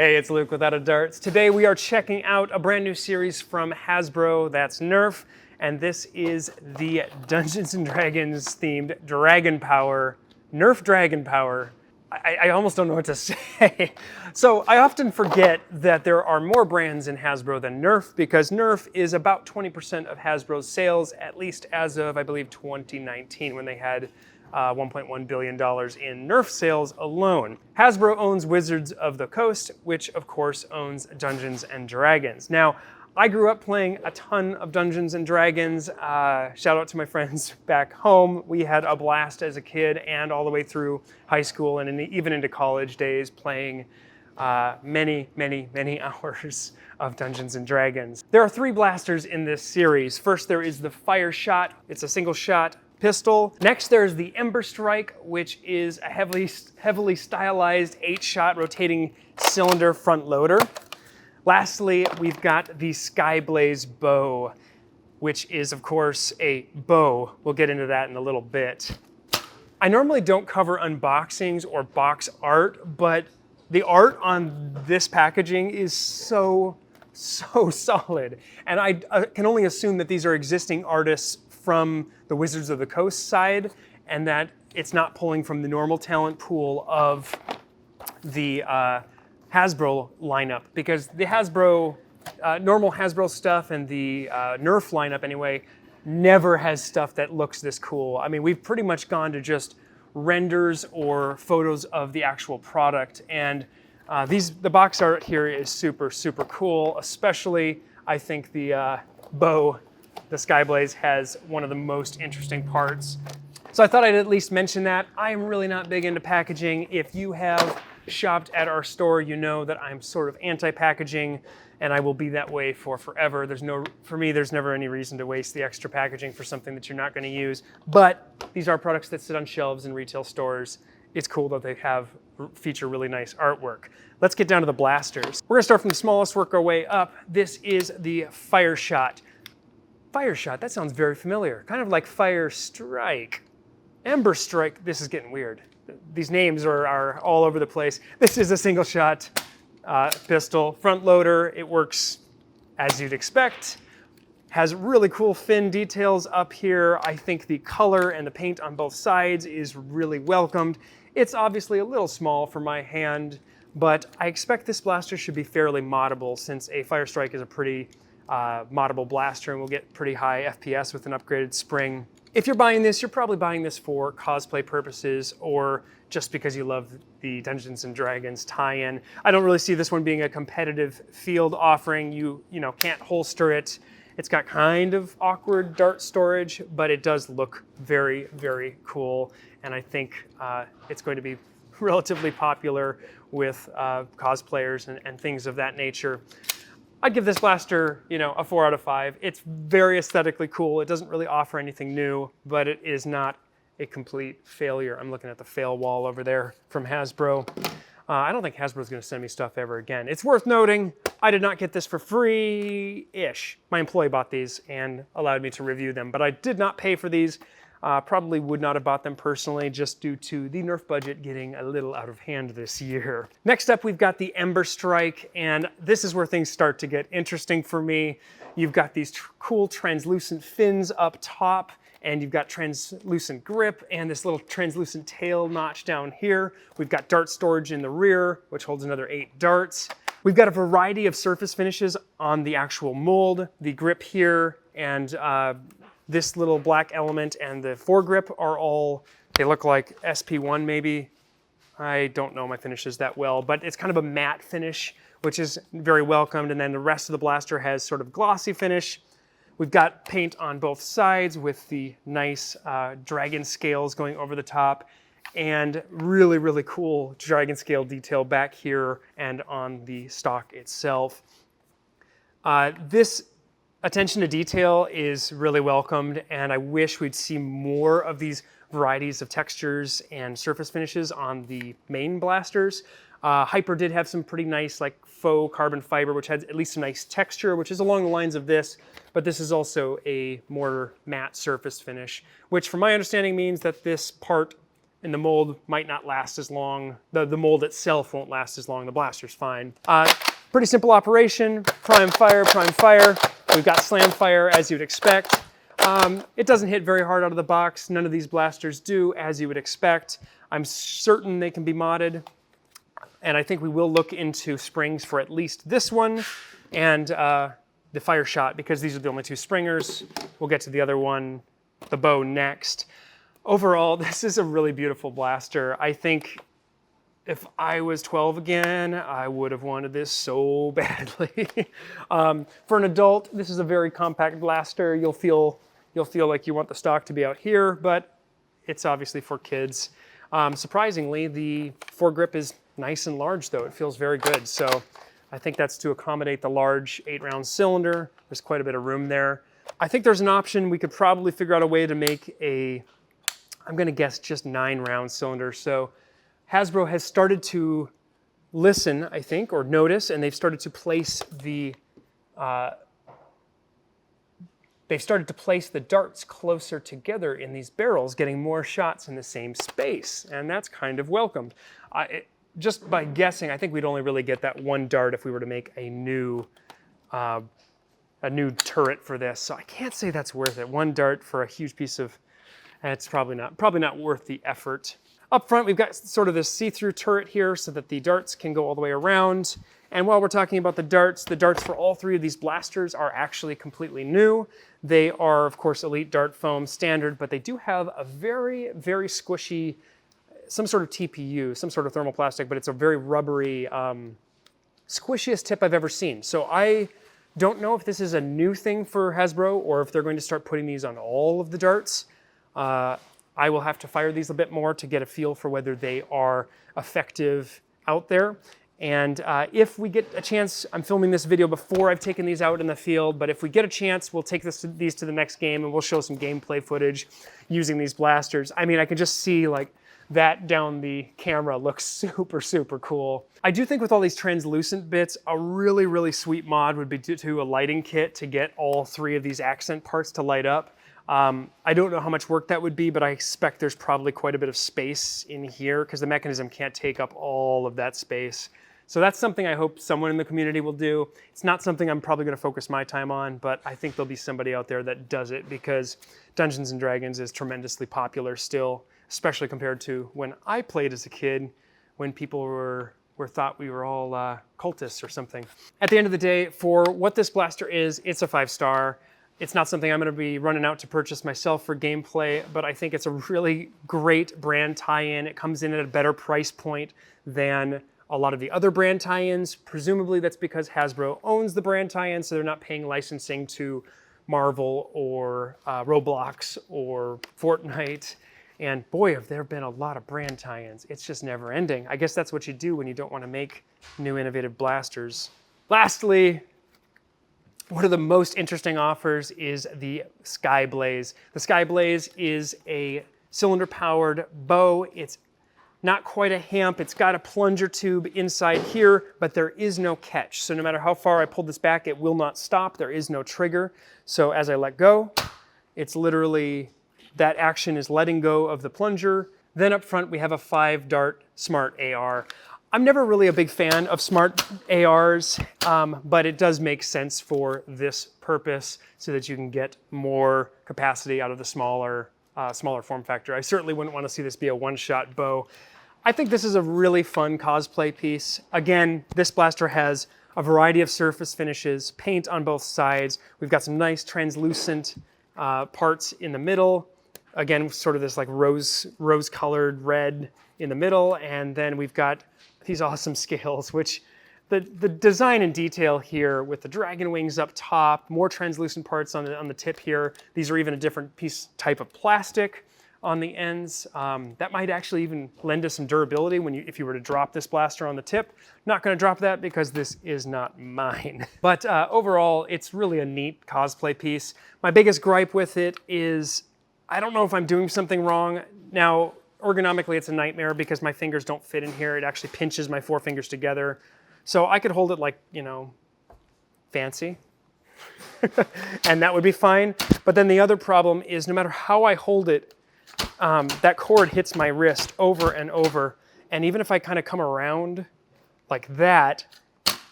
Hey, it's Luke with Out of Darts. Today we are checking out a brand new series from Hasbro, that's Nerf, and this is the Dungeons & Dragons themed DragonPower, Nerf DragonPower. I almost don't know what to say. So I often forget that there are more brands in Hasbro than Nerf because Nerf is about 20% of Hasbro's sales, at least as of, I believe, 2019 when they had $1.1 billion in Nerf sales alone. Hasbro owns Wizards of the Coast, which of course owns Dungeons & Dragons. Now, I grew up playing a ton of Dungeons & Dragons. Shout out to my friends back home. We had a blast as a kid and all the way through high school and even into college days playing many hours of Dungeons & Dragons. There are 3 blasters in this series. First, there is the Fireshot. It's a single shot pistol. Next, there's the Emberstrike, which is a heavily stylized 8-shot rotating cylinder front loader. Lastly, we've got the Skyblaze Bow, which is, of course, a bow. We'll get into that in a little bit. I normally don't cover unboxings or box art, but the art on this packaging is so solid. And I can only assume that these are existing artists from the Wizards of the Coast side, and that it's not pulling from the normal talent pool of the Hasbro lineup, because the Hasbro, normal Hasbro stuff and the Nerf lineup anyway, never has stuff that looks this cool. I mean, we've pretty much gone to just renders or photos of the actual product, and the box art here is super cool, especially I think the bow, the Skyblaze, has one of the most interesting parts. So I thought I'd at least mention that. I am really not big into packaging. If you have shopped at our store, you know that I'm sort of anti-packaging, and I will be that way for forever. For me, there's never any reason to waste the extra packaging for something that you're not going to use. But these are products that sit on shelves in retail stores. It's cool that they feature really nice artwork. Let's get down to the blasters. We're going to start from the smallest, work our way up. This is the Fireshot. Fireshot, that sounds very familiar. Kind of like Firestrike. Emberstrike, this is getting weird. These names are all over the place. This is a single shot pistol, front loader. It works as you'd expect. Has really cool fin details up here. I think the color and the paint on both sides is really welcomed. It's obviously a little small for my hand, but I expect this blaster should be fairly moddable since a Firestrike is a pretty moddable blaster and will get pretty high FPS with an upgraded spring. If you're buying this, you're probably buying this for cosplay purposes or just because you love the Dungeons & Dragons tie-in. I don't really see this one being a competitive field offering. You can't holster it. It's got kind of awkward dart storage, but it does look very cool. And I think it's going to be relatively popular with cosplayers and things of that nature. I'd give this blaster, a 4 out of 5. It's very aesthetically cool. It doesn't really offer anything new, but it is not a complete failure. I'm looking at the fail wall over there from Hasbro. I don't think Hasbro's going to send me stuff ever again. It's worth noting, I did not get this for free-ish. My employee bought these and allowed me to review them, but I did not pay for these. Probably would not have bought them personally just due to the Nerf budget getting a little out of hand this year. Next up, we've got the Emberstrike, and this is where things start to get interesting for me. You've got these cool translucent fins up top, and you've got translucent grip and this little translucent tail notch down here. We've got dart storage in the rear, which holds another 8 darts. We've got a variety of surface finishes on the actual mold. The grip here and this little black element and the foregrip are all, they look like SP1 maybe. I don't know my finishes that well, but it's kind of a matte finish, which is very welcomed. And then the rest of the blaster has sort of glossy finish. We've got paint on both sides with the nice dragon scales going over the top, and really cool dragon scale detail back here and on the stock itself. This attention to detail is really welcomed, and I wish we'd see more of these varieties of textures and surface finishes on the main blasters. Hyper did have some pretty nice like faux carbon fiber, which had at least some nice texture, which is along the lines of this, but this is also a more matte surface finish, which from my understanding means that this part and the mold might not last as long. The mold itself won't last as long. The blaster's fine. Pretty simple operation. Prime fire, prime fire. We've got slam fire, as you'd expect. It doesn't hit very hard out of the box. None of these blasters do, as you would expect. I'm certain they can be modded. And I think we will look into springs for at least this one and the Fireshot, because these are the only two springers. We'll get to the other one, the bow, next. Overall, this is a really beautiful blaster. I think if I was 12 again, I would have wanted this so badly. For an adult, this is a very compact blaster. You'll feel like you want the stock to be out here, but it's obviously for kids. Surprisingly, the foregrip is nice and large, though. It feels very good. So I think that's to accommodate the large 8-round cylinder. There's quite a bit of room there. I think there's an option. We could probably figure out a way to make a, I'm going to guess, just 9-round cylinder. So Hasbro has started to listen, I think, or notice, and they've started to place the darts closer together in these barrels, getting more shots in the same space, and that's kind of welcomed. Just by guessing, I think we'd only really get that one dart if we were to make a new turret for this. So I can't say that's worth it. One dart for a huge piece of, and it's probably not worth the effort. Up front, we've got sort of this see-through turret here so that the darts can go all the way around. And while we're talking about the darts for all three of these blasters are actually completely new. They are, of course, Elite Dart Foam standard, but they do have a very, very squishy, some sort of TPU, some sort of thermoplastic, but it's a very rubbery, squishiest tip I've ever seen. So I don't know if this is a new thing for Hasbro or if they're going to start putting these on all of the darts. I will have to fire these a bit more to get a feel for whether they are effective out there. And if we get a chance, I'm filming this video before I've taken these out in the field, but if we get a chance, we'll take these to the next game and we'll show some gameplay footage using these blasters. I mean, I can just see like that down the camera looks super, super cool. I do think with all these translucent bits, a really, really sweet mod would be to do a lighting kit to get all three of these accent parts to light up. I don't know how much work that would be, but I expect there's probably quite a bit of space in here because the mechanism can't take up all of that space. So that's something I hope someone in the community will do. It's not something I'm probably going to focus my time on, but I think there'll be somebody out there that does it because Dungeons & Dragons is tremendously popular still, especially compared to when I played as a kid, when people were thought we were all cultists or something. At the end of the day, for what this blaster is, it's a 5-star. It's not something I'm going to be running out to purchase myself for gameplay, but I think it's a really great brand tie-in. It comes in at a better price point than a lot of the other brand tie-ins. Presumably that's because Hasbro owns the brand tie-in, so they're not paying licensing to Marvel or Roblox or Fortnite. And boy, have there been a lot of brand tie-ins. It's just never ending. I guess that's what you do when you don't want to make new innovative blasters. Lastly, one of the most interesting offers is the Skyblaze. The Skyblaze is a cylinder-powered bow. It's not quite a hamp. It's got a plunger tube inside here, but there is no catch. So no matter how far I pull this back, it will not stop. There is no trigger. So as I let go, it's literally, that action is letting go of the plunger. Then up front, we have a 5-dart smart AR. I'm never really a big fan of smart ARs, but it does make sense for this purpose so that you can get more capacity out of the smaller form factor. I certainly wouldn't want to see this be a one-shot bow. I think this is a really fun cosplay piece. Again, this blaster has a variety of surface finishes, paint on both sides. We've got some nice translucent parts in the middle. Again, sort of this like rose-colored red in the middle, and then we've got these awesome scales, which the design and detail here with the dragon wings up top, more translucent parts on the tip here. These are even a different type of plastic on the ends. That might actually even lend us some durability if you were to drop this blaster on the tip. Not going to drop that because this is not mine. But overall, it's really a neat cosplay piece. My biggest gripe with it is I don't know if I'm doing something wrong. Now, ergonomically, it's a nightmare because my fingers don't fit in here. It actually pinches my 4 fingers together. So I could hold it like, you know, fancy, and that would be fine. But then the other problem is no matter how I hold it, that cord hits my wrist over and over. And even if I kind of come around like that,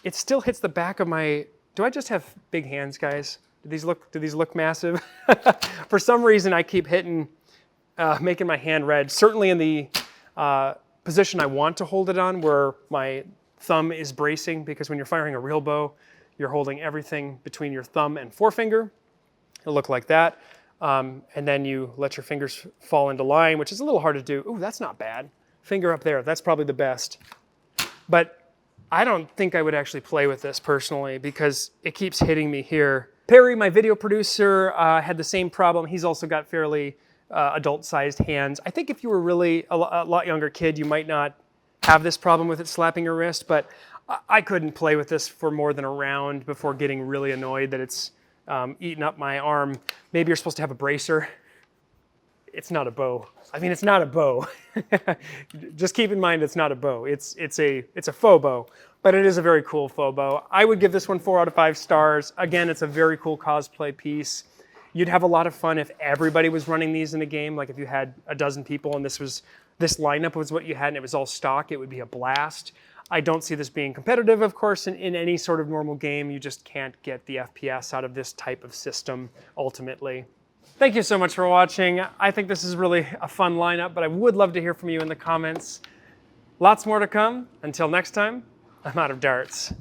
it still hits the back of my, do I just have big hands, guys? Do these look massive? For some reason, I keep hitting, making my hand red. Certainly in the position I want to hold it on, where my thumb is bracing, because when you're firing a real bow, you're holding everything between your thumb and forefinger. It'll look like that. And then you let your fingers fall into line, which is a little hard to do. Ooh, that's not bad. Finger up there, that's probably the best. But I don't think I would actually play with this personally, because it keeps hitting me here. Perry, my video producer, had the same problem. He's also got fairly adult-sized hands. I think if you were really a lot younger kid, you might not have this problem with it slapping your wrist, but I couldn't play with this for more than a round before getting really annoyed that it's eating up my arm. Maybe you're supposed to have a bracer. It's not a bow. I mean, it's not a bow. Just keep in mind, it's not a bow. It's a faux bow, but it is a very cool faux bow. I would give this one 4 out of 5 stars. Again, it's a very cool cosplay piece. You'd have a lot of fun if everybody was running these in a game. Like if you had a dozen people and this lineup was what you had and it was all stock, it would be a blast. I don't see this being competitive, of course, in any sort of normal game. You just can't get the FPS out of this type of system, ultimately. Thank you so much for watching. I think this is really a fun lineup, but I would love to hear from you in the comments. Lots more to come. Until next time, I'm out of darts.